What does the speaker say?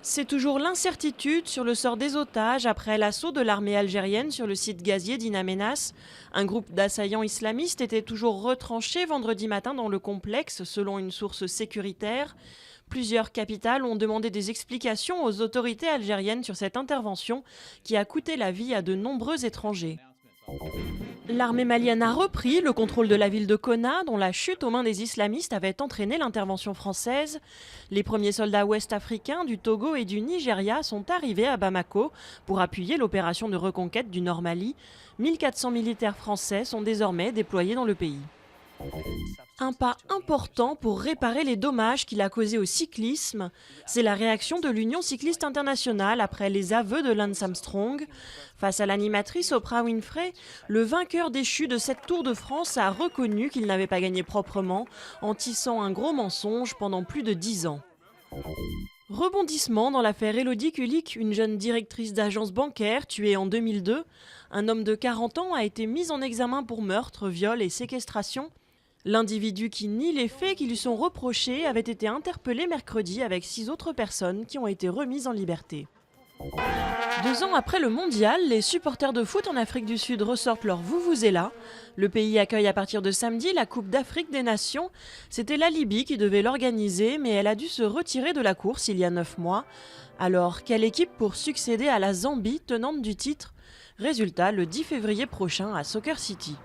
C'est toujours l'incertitude sur le sort des otages après l'assaut de l'armée algérienne sur le site gazier d'In Amenas. Un groupe d'assaillants islamistes était toujours retranché vendredi matin dans le complexe, selon une source sécuritaire. Plusieurs capitales ont demandé des explications aux autorités algériennes sur cette intervention qui a coûté la vie à de nombreux étrangers. L'armée malienne a repris le contrôle de la ville de Konna, dont la chute aux mains des islamistes avait entraîné l'intervention française. Les premiers soldats ouest-africains du Togo et du Nigeria sont arrivés à Bamako pour appuyer l'opération de reconquête du Nord Mali. 1400 militaires français sont désormais déployés dans le pays. Un pas important pour réparer les dommages qu'il a causés au cyclisme. C'est la réaction de l'Union cycliste internationale après les aveux de Lance Armstrong. Face à l'animatrice Oprah Winfrey, le vainqueur déchu de cette Tour de France a reconnu qu'il n'avait pas gagné proprement en tissant un gros mensonge pendant plus de 10 ans. Rebondissement dans l'affaire Élodie Kulik, une jeune directrice d'agence bancaire tuée en 2002. Un homme de 40 ans a été mis en examen pour meurtre, viol et séquestration. L'individu qui nie les faits qui lui sont reprochés avait été interpellé mercredi avec 6 autres personnes qui ont été remises en liberté. 2 ans après le mondial, les supporters de foot en Afrique du Sud ressortent leur vuvuzela. Le pays accueille à partir de samedi la Coupe d'Afrique des Nations. C'était la Libye qui devait l'organiser, mais elle a dû se retirer de la course il y a 9 mois. Alors, quelle équipe pour succéder à la Zambie, tenante du titre ? Résultat, le 10 février prochain à Soccer City.